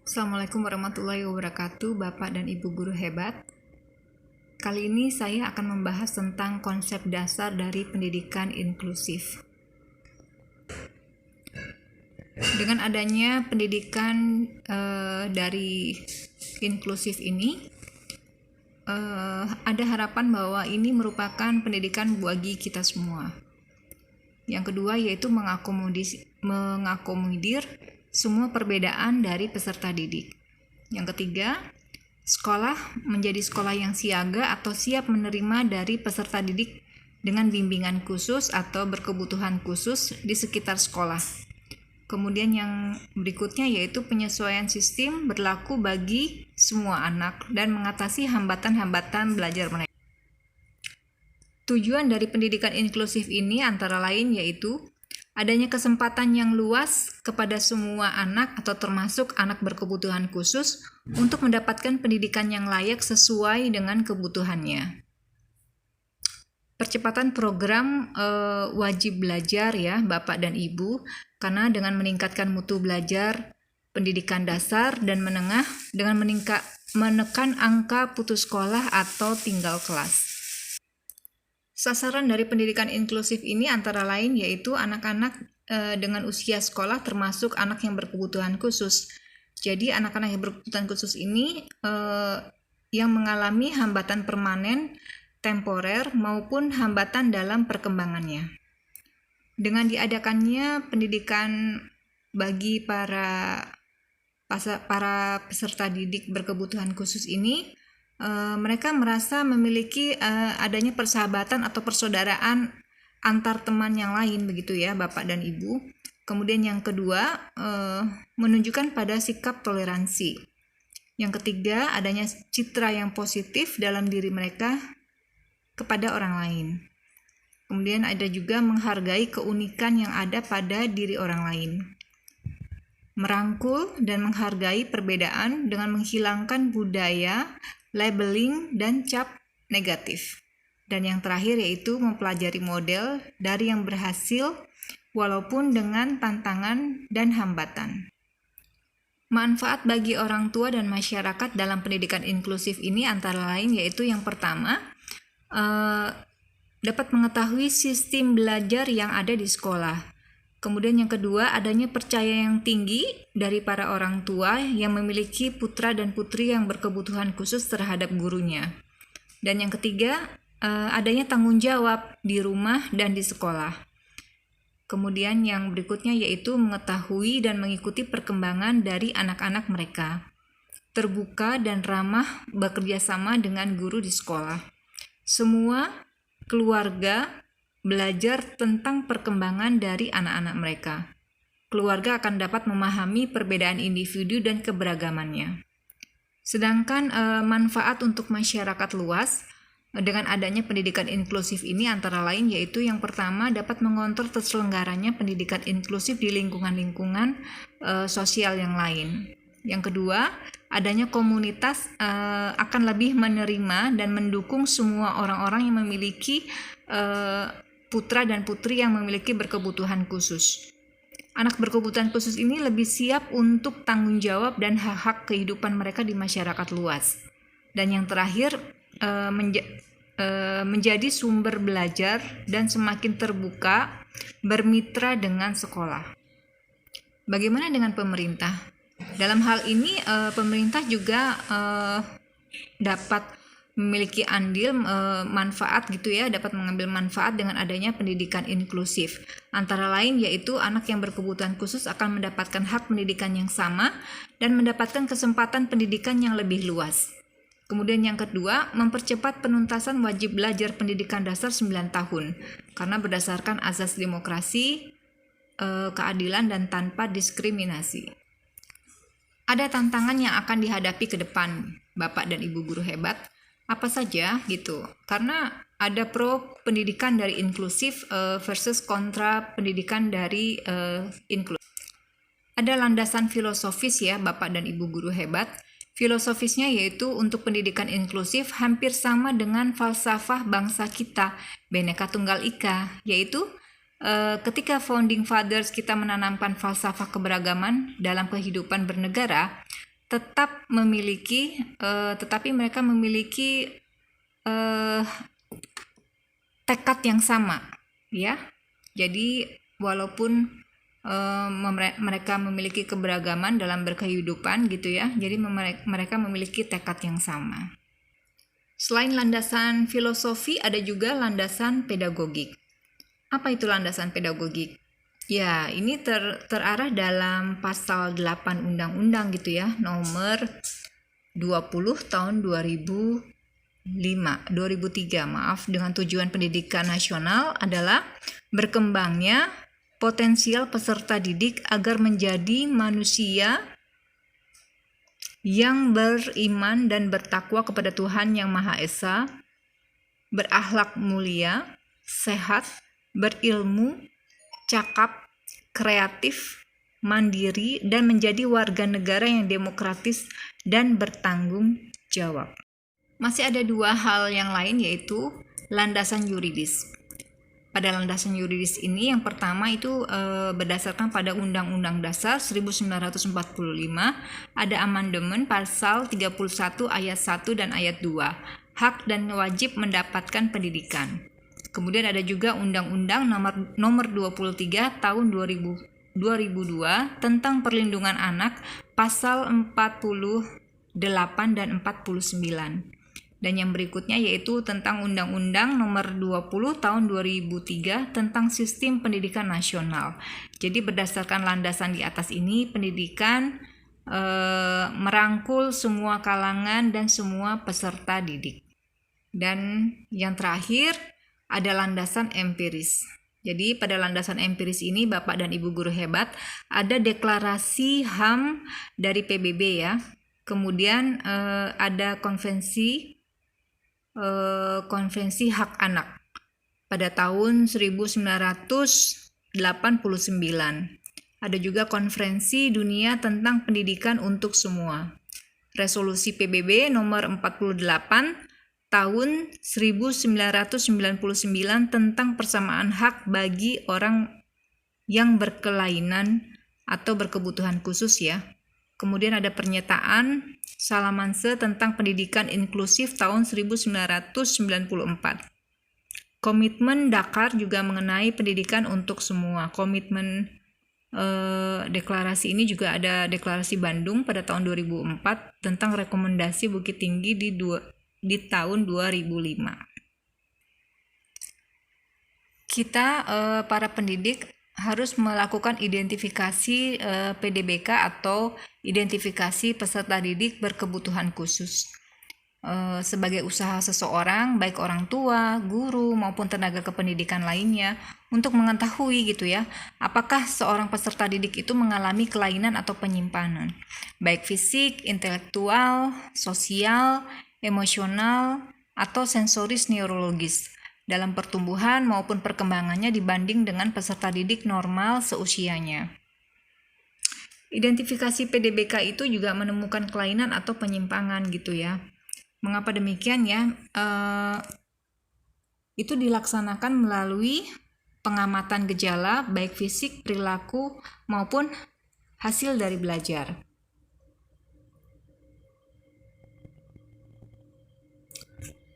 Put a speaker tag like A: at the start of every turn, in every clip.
A: Assalamualaikum warahmatullahi wabarakatuh, Bapak dan Ibu guru hebat. Kali ini saya akan membahas tentang konsep dasar dari pendidikan inklusif. Dengan adanya pendidikan dari inklusif ini, ada harapan bahwa ini merupakan pendidikan bagi kita semua. Yang kedua yaitu mengakomodir semua perbedaan dari peserta didik. Yang ketiga, sekolah menjadi sekolah yang siaga atau siap menerima dari peserta didik dengan bimbingan khusus atau berkebutuhan khusus di sekitar sekolah. Kemudian yang berikutnya yaitu penyesuaian sistem berlaku bagi semua anak dan mengatasi hambatan-hambatan belajar mereka. Tujuan dari pendidikan inklusif ini antara lain yaitu adanya kesempatan yang luas kepada semua anak atau termasuk anak berkebutuhan khusus untuk mendapatkan pendidikan yang layak sesuai dengan kebutuhannya. Percepatan program wajib belajar ya Bapak dan Ibu, karena dengan meningkatkan mutu belajar pendidikan dasar dan menengah dengan menekan angka putus sekolah atau tinggal kelas. Sasaran dari pendidikan inklusif ini antara lain yaitu anak-anak dengan usia sekolah termasuk anak yang berkebutuhan khusus. Jadi anak-anak yang berkebutuhan khusus ini yang mengalami hambatan permanen, temporer maupun hambatan dalam perkembangannya. Dengan diadakannya pendidikan bagi para peserta didik berkebutuhan khusus ini, mereka merasa memiliki adanya persahabatan atau persaudaraan antar teman yang lain begitu ya Bapak dan Ibu. Kemudian yang kedua, menunjukkan pada sikap toleransi. Yang ketiga, adanya citra yang positif dalam diri mereka kepada orang lain. Kemudian ada juga menghargai keunikan yang ada pada diri orang lain. Merangkul dan menghargai perbedaan dengan menghilangkan budaya labeling dan cap negatif. Dan yang terakhir yaitu mempelajari model dari yang berhasil walaupun dengan tantangan dan hambatan. Manfaat bagi orang tua dan masyarakat dalam pendidikan inklusif ini antara lain yaitu yang pertama, dapat mengetahui sistem belajar yang ada di sekolah. Kemudian yang kedua, adanya percaya yang tinggi dari para orang tua yang memiliki putra dan putri yang berkebutuhan khusus terhadap gurunya. Dan yang ketiga, adanya tanggung jawab di rumah dan di sekolah. Kemudian yang berikutnya yaitu mengetahui dan mengikuti perkembangan dari anak-anak mereka. Terbuka dan ramah bekerja sama dengan guru di sekolah. Semua keluarga belajar tentang perkembangan dari anak-anak mereka. Keluarga akan dapat memahami perbedaan individu dan keberagamannya. Sedangkan manfaat untuk masyarakat luas dengan adanya pendidikan inklusif ini antara lain yaitu yang pertama dapat mengontrol terselenggaranya pendidikan inklusif di lingkungan-lingkungan sosial yang lain. Yang kedua, adanya komunitas akan lebih menerima dan mendukung semua orang-orang yang memiliki putra dan putri yang memiliki berkebutuhan khusus. Anak berkebutuhan khusus ini lebih siap untuk tanggung jawab dan hak-hak kehidupan mereka di masyarakat luas. Dan yang terakhir, menjadi sumber belajar dan semakin terbuka bermitra dengan sekolah. Bagaimana dengan pemerintah? Dalam hal ini pemerintah juga dapat memiliki andil manfaat gitu ya, dapat mengambil manfaat dengan adanya pendidikan inklusif. Antara lain yaitu anak yang berkebutuhan khusus akan mendapatkan hak pendidikan yang sama dan mendapatkan kesempatan pendidikan yang lebih luas. Kemudian yang kedua, mempercepat penuntasan wajib belajar pendidikan dasar 9 tahun karena berdasarkan azas demokrasi, keadilan dan tanpa diskriminasi. Ada tantangan yang akan dihadapi ke depan, Bapak dan Ibu guru hebat. Apa saja gitu? Karena ada pro pendidikan dari inklusif versus kontra pendidikan dari inklusif. Ada landasan filosofis ya Bapak dan Ibu guru hebat. Filosofisnya yaitu untuk pendidikan inklusif hampir sama dengan falsafah bangsa kita, Bhinneka Tunggal Ika, yaitu ketika founding fathers kita menanamkan falsafah keberagaman dalam kehidupan bernegara, tetapi mereka memiliki tekad yang sama, ya. Jadi walaupun mereka memiliki keberagaman dalam berkehidupan gitu ya, jadi mereka memiliki tekad yang sama. Selain landasan filosofi, ada juga landasan pedagogik. Apa itu landasan pedagogik? Ya, ini terarah dalam pasal 8 undang-undang gitu ya, nomor 20 tahun 2003, dengan tujuan pendidikan nasional adalah berkembangnya potensial peserta didik agar menjadi manusia yang beriman dan bertakwa kepada Tuhan Yang Maha Esa, berakhlak mulia, sehat, berilmu, cakap, kreatif, mandiri, dan menjadi warga negara yang demokratis dan bertanggung jawab. Masih ada dua hal yang lain, yaitu landasan yuridis. Pada landasan yuridis ini, yang pertama itu berdasarkan pada Undang-Undang Dasar 1945, ada amandemen pasal 31 ayat 1 dan ayat 2, hak dan wajib mendapatkan pendidikan. Kemudian ada juga Undang-Undang nomor 23 tahun 2002 tentang perlindungan anak, pasal 48 dan 49. Dan yang berikutnya yaitu tentang Undang-Undang nomor 20 tahun 2003 tentang sistem pendidikan nasional. Jadi berdasarkan landasan di atas ini, pendidikan merangkul semua kalangan dan semua peserta didik. Dan yang terakhir ada landasan empiris. Jadi pada landasan empiris ini, Bapak dan Ibu guru hebat, ada deklarasi HAM dari PBB ya. Kemudian ada konvensi hak anak pada tahun 1989. Ada juga konferensi dunia tentang pendidikan untuk semua. Resolusi PBB nomor 48 tahun 1999 tentang persamaan hak bagi orang yang berkelainan atau berkebutuhan khusus ya. Kemudian ada pernyataan Salamanse tentang pendidikan inklusif tahun 1994. Komitmen Dakar juga mengenai pendidikan untuk semua. Komitmen deklarasi ini juga ada deklarasi Bandung pada tahun 2004 tentang rekomendasi Bukit Tinggi di tahun 2005. Kita para pendidik harus melakukan identifikasi PDBK atau identifikasi peserta didik berkebutuhan khusus sebagai usaha seseorang, baik orang tua, guru, maupun tenaga kependidikan lainnya untuk mengetahui gitu ya, apakah seorang peserta didik itu mengalami kelainan atau penyimpanan, baik fisik, intelektual, sosial, emosional, atau sensoris neurologis dalam pertumbuhan maupun perkembangannya dibanding dengan peserta didik normal seusianya. Identifikasi PDBK itu juga menemukan kelainan atau penyimpangan gitu ya. Mengapa demikian ya? Itu dilaksanakan melalui pengamatan gejala baik fisik, perilaku maupun hasil dari belajar.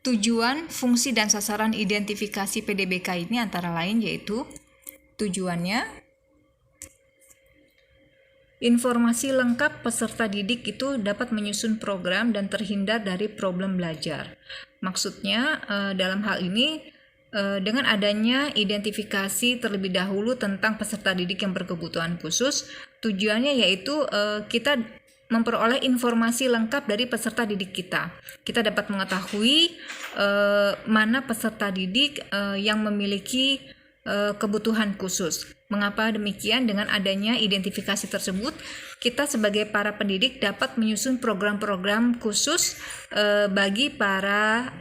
A: Tujuan, fungsi, dan sasaran identifikasi PDBK ini antara lain yaitu tujuannya, informasi lengkap peserta didik itu dapat menyusun program dan terhindar dari problem belajar. Maksudnya dalam hal ini dengan adanya identifikasi terlebih dahulu tentang peserta didik yang berkebutuhan khusus, tujuannya yaitu kita memperoleh informasi lengkap dari peserta didik kita. Kita dapat mengetahui mana peserta didik yang memiliki kebutuhan khusus. Mengapa demikian? Dengan adanya identifikasi tersebut, kita sebagai para pendidik dapat menyusun program-program khusus bagi para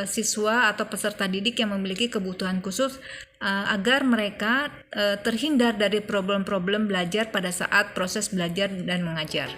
A: siswa atau peserta didik yang memiliki kebutuhan khusus agar mereka terhindar dari problem-problem belajar pada saat proses belajar dan mengajar.